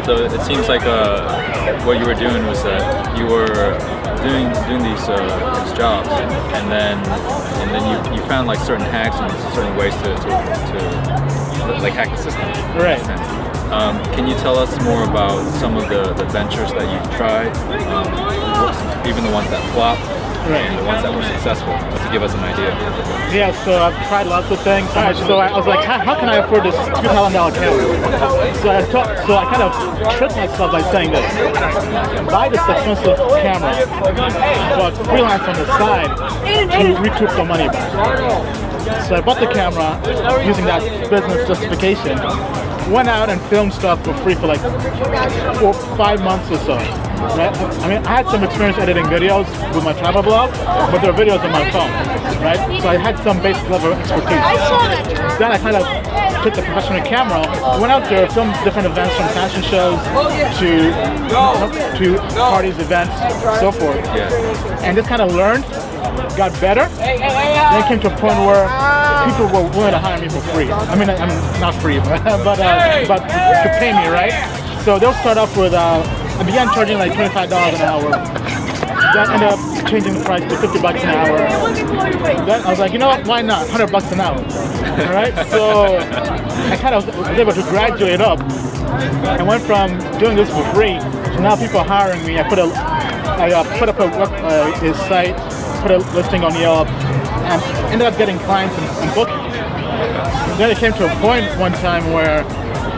So it seems like what you were doing was that you were doing these jobs, and then you found like certain hacks and certain ways to like hack the system. Right. Can you tell us more about some of the ventures that you've tried, even the ones that flopped? Right. And the ones that were successful, just to give us an idea. Yeah, so I've tried lots of things. So I was like, how can I afford this $2,000 camera? So I kind of tricked myself by saying this: buy this expensive camera, but freelance on the side to recoup the money back. So I bought the camera using that business justification. Went out and filmed stuff for free for like 5 months or so. Right? I mean, I had some experience editing videos with my travel blog, but there were videos on my phone, right? So I had some basic level of expertise. Then I kind of took the professional camera, went out there, filmed different events from fashion shows to parties, events, so forth. And just kind of learned, got better, then came to a point where people were willing to hire me for free. I mean not free, but to pay me, right? So they'll start off with, I began charging like $25 an hour. Then ended up changing the price to $50 an hour. Then I was like, you know what, why not? $100 an hour. All right? So I kind of was able to graduate up. I went from doing this for free to now people are hiring me. I put up a site, put a listing on Yelp, and ended up getting clients and booking. Then it came to a point one time where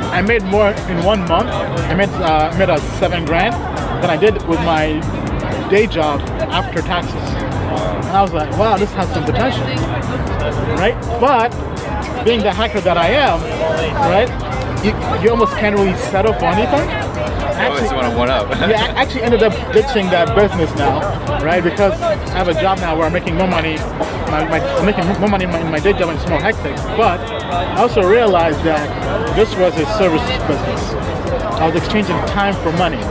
I made more in 1 month. I made $7 grand than I did with my day job after taxes. And I was like, wow, this has some potential, right? But being the hacker that I am, right, you almost can't really settle for anything. Always want to one up. Yeah, I actually ended up ditching that business now, right? Because I have a job now where I'm making more money. I'm making more money in my day job and it's more hectic. But I also realized that this was a service business. I was exchanging time for money,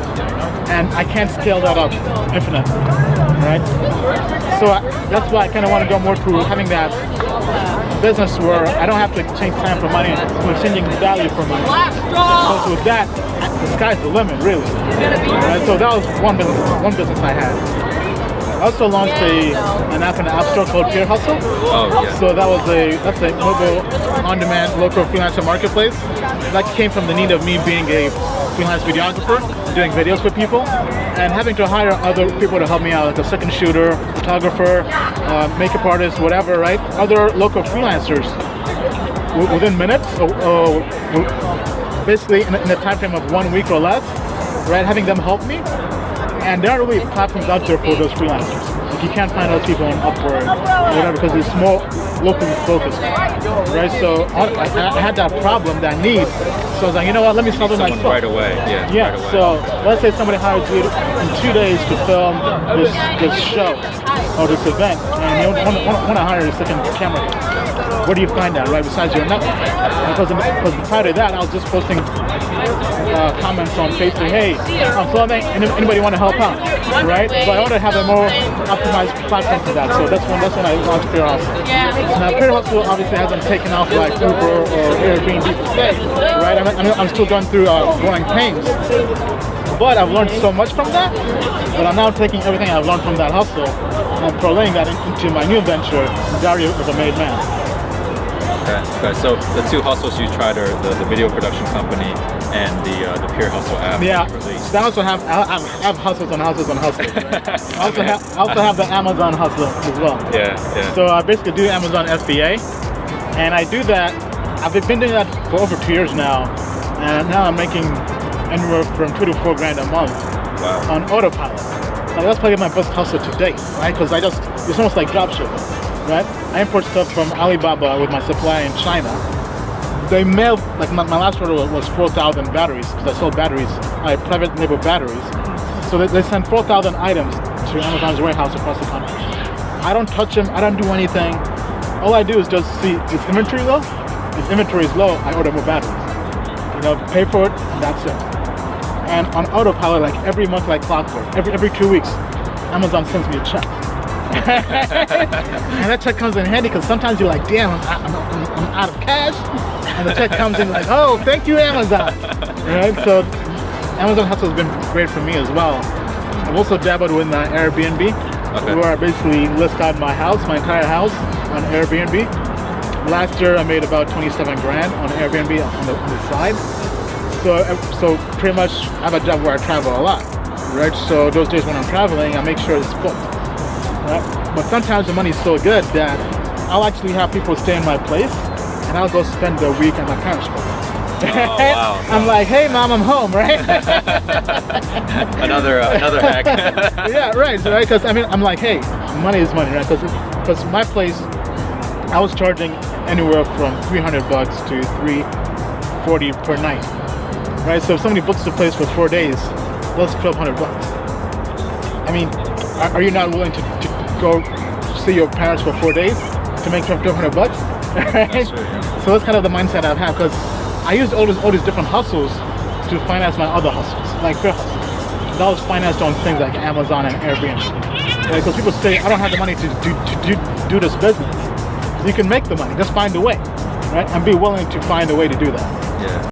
and I can't scale that up infinitely, right? So that's why I kind of want to go more to having that business where I don't have to exchange time for money. I'm exchanging value for money. So with that, the sky's the limit, really. Right? So that was one business I had. I also launched an app in the App Store called Peer Hustle. Oh, yeah. So that's a mobile, on-demand, local freelancer marketplace. That came from the need of me being a freelance videographer, doing videos for people, and having to hire other people to help me out, like a second shooter, photographer, makeup artist, whatever, right? Other local freelancers within minutes, basically in a time frame of 1 week or less, right? Having them help me. And there are really platforms out there for those freelancers. Like you can't find those people on Upwork or whatever because it's more locally focused, right? So I had that problem, that need. So I was like, you know what? Let me solve it myself. Right away, yeah. Yeah. Right away. So let's say somebody hires you in 2 days to film this show or this event, and you want to hire a second camera. Where do you find that, right? Besides your network. Because prior to that, I was just posting comments on Facebook. Hey, I'm filming. Anybody want to help out, right? So I want to have a more optimized platform for that. So that's when I launched Peer Hustle. Now Peer Hustle obviously hasn't taken off like Uber or Airbnb per se, right? I'm still going through growing pains. But I've learned so much from that that I'm now taking everything I've learned from that hustle and parlaying that into my new venture, Dario as a Made Man. Okay. So the two hustles you tried are the video production company and the Peer Hustle app. Yeah. So I also have hustles on hustles on hustles. I also have the Amazon hustle as well. Yeah. So I basically do Amazon FBA, and I do that. I've been doing that for over 2 years now, and now I'm making anywhere from $2 to $4 grand a month on autopilot. Like that's probably my best hustle to date, right? Because it's almost like dropshipping, right? I import stuff from Alibaba with my supplier in China. They mailed, like my last order was 4,000 batteries, because I sold batteries, private label batteries. So they sent 4,000 items to Amazon's warehouse across the country. I don't touch them, I don't do anything. All I do is just see, is inventory low? If inventory is low, I order more batteries. Pay for it, and that's it. And on autopilot, like every month, like clockwork, every 2 weeks, Amazon sends me a check. And that check comes in handy because sometimes you're like, damn, I'm out of cash. And the check comes in like, oh, thank you, Amazon. Right? So Amazon Hustle has been great for me as well. I've also dabbled with Airbnb, where I basically list out my house, my entire house, on Airbnb. Last year I made about 27 grand on Airbnb on the side. So pretty much I have a job where I travel a lot, right? So those days when I'm traveling, I make sure it's booked, right? But sometimes the money's so good that I'll actually have people stay in my place, and I'll go spend the week at my parents' place. Oh, wow. I'm like, hey mom, I'm home, right? another hack. Yeah, right. So, right, because I mean, I'm like, hey, money is money, right? Because my place, I was charging anywhere from $300 to $340 per night, right? So if somebody books the place for 4 days, that's $1,200. I mean, are you not willing to go see your parents for 4 days to make $1,200? Right? That's true, yeah. So that's kind of the mindset I've had, because I used all these different hustles to finance my other hustles, like Fair Hustle. That was financed on things like Amazon and Airbnb. Because people say, I don't have the money to do this business. You can make the money, just find a way, right? And be willing to find a way to do that. Yeah.